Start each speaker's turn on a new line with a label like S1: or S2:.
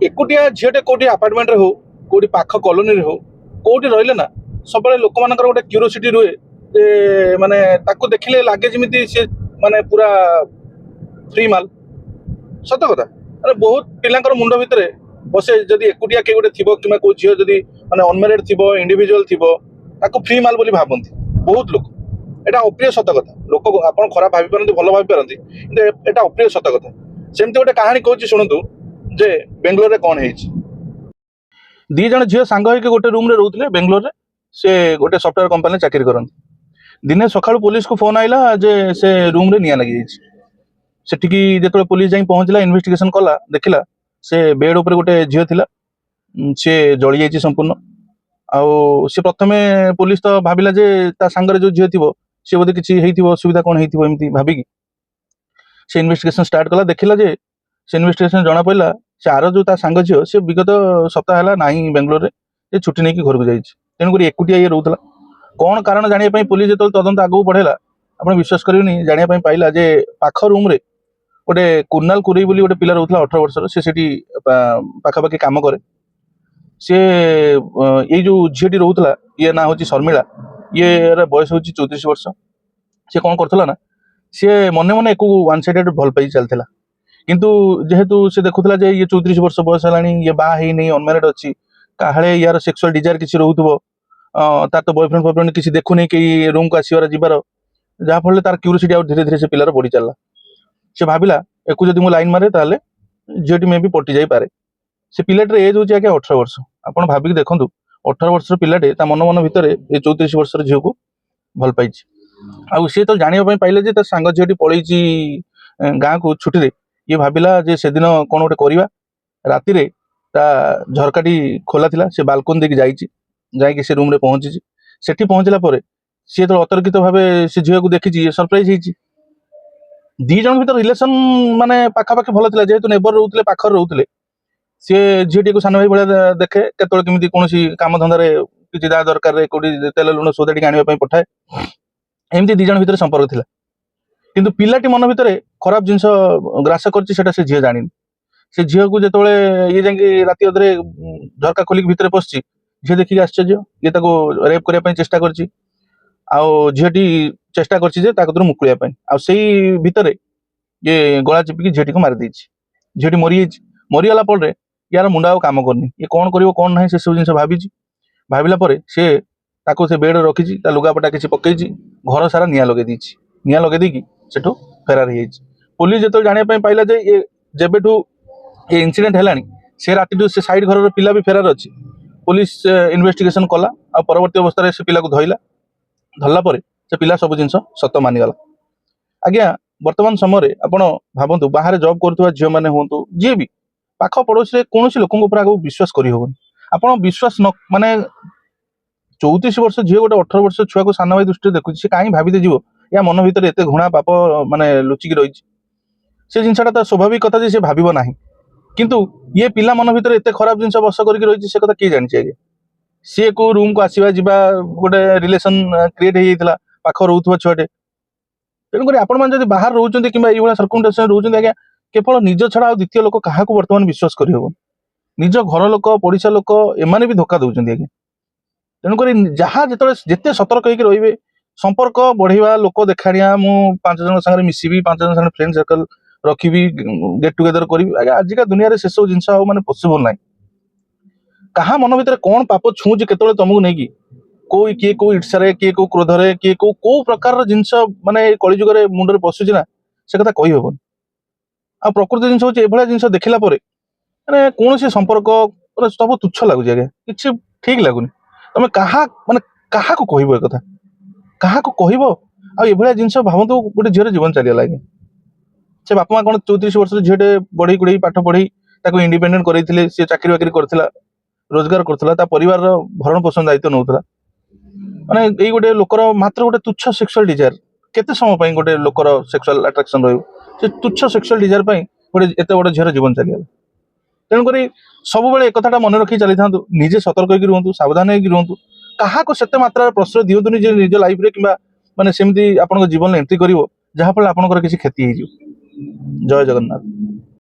S1: एकुटिया झीटे कौटी apartment हो कौटी पाख colony हो कौटी रहिले ना सब लोक मान गोटे क्यूरोसिटी रुए जे माने ताको देखिले लागे जमी सी माने पूरा फ्री माल सत कथा अरे बहुत पिलांकर मुंड भितर बसे जदि एकुटिया के गोटे थी कि कोई झील जदि माने अनमेरिड थी इंडिविजुअल थी ताको फ्री माल बोली भावती बहुत लोग एटा अप्रिय सत कथा लोक आप खराब भावी पारती भल भावी पारती किंतु एटा अप्रिय सत कथा सेमती गोटे कहानी कहूँ शुणु जे बेंगलोर कौन है दी जन झील सांग होकर गोटे रूम रे रोते बेंगलोर से गोटे सफ्टवेयर कंपनी चाकरी करती दिने सका पुलिस को फोन आइला जे से रूम रे निया लगी सेठिकी जो पुलिस जाई पहुंचला इन्वेस्टिगेशन कला देखला से बेड उपर गोटे झील थिला सी जली जाइए संपूर्ण आउ सी प्रथमे पुलिस तो भाविला जे ता सांगरे जो झील थी सी बोधे किसी असुविधा कौन होती भाविकी से इन्वेस्टिगेशन स्टार्ट कला देखला जे से इन्वेस्टिगेशन जना पड़ा से आर जो ता सांग झील से विगत सप्ताह है ना बेंगलोर में छुट्टी नहीं घर को जाइए तेणुक एकुटिया ये रोला कौन कारण जानापी पुलिस जो तदंत आगू बढ़ेगा आप विश्वास करेंगे जानापी पाइला जे पाख रूम रे गोटे कुर्नाल कुरई बोली गोटे पिला रोला 18 वर्षर से पाखापाखि कम करे सी ये जो झीटी रोला ये ना हूँ शर्मिला ये बयस हूँ 34 वर्ष सी कौन करता ना सी मने मने एक वन साइडेड भल पाई चलता किंतु जेहेतु से देखुला जे ये 34 वर्ष बयस है ये बाहर नहीं अनमेरिड अच्छी काहे यार सेक्सुअल डिजायर किसी रोथो तार तो बॉयफ्रेंड फॉयफ्रेंड किसी देखुनी कि रूम को आसबार जीवार जहाँफल तार क्यूरियोसिटी आउ धीरे धीरे से पिलार बढ़ी चलला से भाविला एको जदि लाइन मारे ताले झीटी में भी पटि जाई पारे से पिलाटर एज हूँ आगे 18 वर्ष आप भाविक देखु 18 वर्ष पिलाटे मन मन भितर ये 34 वर्ष झील को भल पाई आउ सी तो जानापी पाइले जे सांग झीटी पलैची गाँ को छुट्टी ये भाविला जे से दिन कौन गोटे करवा राति झरकाटी खोला थिला से बालकोन देकी जाइए से रूम रे पहुंची सेठी पहुंचला पर सी तो अतर्कित भाव से झील को देखी सरप्राइज होती दी जन भर रिलेसन माने पाखापाखि भल था जेहेतु नेबर रोते पाखर रोते सी झीटी को सान भाई भाया देखे केतल केमी कौन कम धंदारे किसी दा दरकार कौटी तेल लुण सौदा टी आने पठाए एमती दी जन भर संपर्क था किंतु पिलाटी मन भितर खराब जिनस ग्रास कर झील जानी से झील को जो ये जाकि राति अधे झरका खोलिक भितर पशि झील देखिक आश्चर्य ये रेप करने चेष्टा कर झीटी चेष्टा कर मुकुलिया से भितर ये गला चिपिकी झीटी को मारी झीटी मरीगला पर यार मुंडा आ कम करनी ये कौन कर कौन ना से सब जिन भाविला से बेड रखी लुगापटा किसी पकई घर सारा निआ लगे निआ लगे सेठू फेरार हो पुलिस जो जानापी पाइला जे ये जेबेठू ये इनसीडेंट है से राति से साइड घर पिला भी फेरार अच्छी पुलिस इन्वेस्टिगेशन कला आ परवर्ती अवस्था से पिला को धरला पर से पिला सब जिन सत मानिगला आज्ञा वर्तमान समय आपण भावतु बाहर जॉब करुवा झील मैंने हूँ जी भी पाख पड़ोसी कौन लोक आगे विश्वास करहबन आप विश्वास न माने 34 वर्ष झील गोटे 18 वर्ष छुआ को सान भाई दृष्टि देखुची से कहीं भावी जीव या मन भितर एत घृणा पाप माने लुचिकी रही से जिनसा स्वाभाविक कथा से भाव ना किंतु ये पिला मन भितर एत खराब जिन बस करके रही से कथा किए जानी आगे सी को रूम को आसवा जा गोटे रिलेसन क्रिएट होता पाख रोथुवा छुआटे तेणुक आपण मैंने बाहर रोचे कि सर्कमस्टांस रोचे आज्ञा केवल निज छड़ा आ द्वितीय लोक क्या बर्तमान विश्वास करहबन निज घर लोक पड़ोसा लोक एमाने भी धोखा दौरान आज्ञा तेणुक जहाँ जिते सतर्क होकर रे संपर्क बढ़ेवा लोक देखाणिया मु 5 जन सागर मिसबी 5 जन सागर फ्रेंड सर्कल रखी गेट टुगेदर करी आज्ञा आजिका दुनिया से सब जिन माने पॉसिबल ना कहा मन भितर कौन पाप छूची केतले तुमको नहीं कोई किए को ईर्षारे किए को क्रोधरे किए को प्रकार जिनस माने कलिजुग मुंडे पशुची ना से कथा कही हेबन आ प्रकृति जिन हूँ जिन देखला माने कौन संपर्क सब तुच्छ लगुच आज्ञा कि ठीक लगुनि तुम क्या माने क्या कह कथा क्या कह जिन भावतु गोटे झील जीवन चलीगला आज्ञा से बापा माँ कौन 34 वर्ष झीटे बढ़ई कुड़े पाठ पढ़ी इंडिपेंडेंट करते सी चाकरी बाकरी करथिला रोजगार करथिला परिवार भरण पोषण दायित्व नौला माने ये गोटे लोकर मात्र गोटे तुच्छ सेक्सुअल डिजायर केते समय गोटे लोकर सेक्सुअल अट्राक्शन रही तुच्छ सेक्सुअल डिजायर गोटे एत बड़ झील जीवन चलीगला तेणुक सब बेले एक कथाटा मन रखी चली था निजे सतर्क होकर रुहतु सावधान होकर रुहतु क्या से मात्रा प्रश्रय दिंतुनि निज लाइफ रे कि माने सेमती आपन जीवन एंट्री कर जहाँफल आपंकर किसी क्षति हो। जय जगन्नाथ।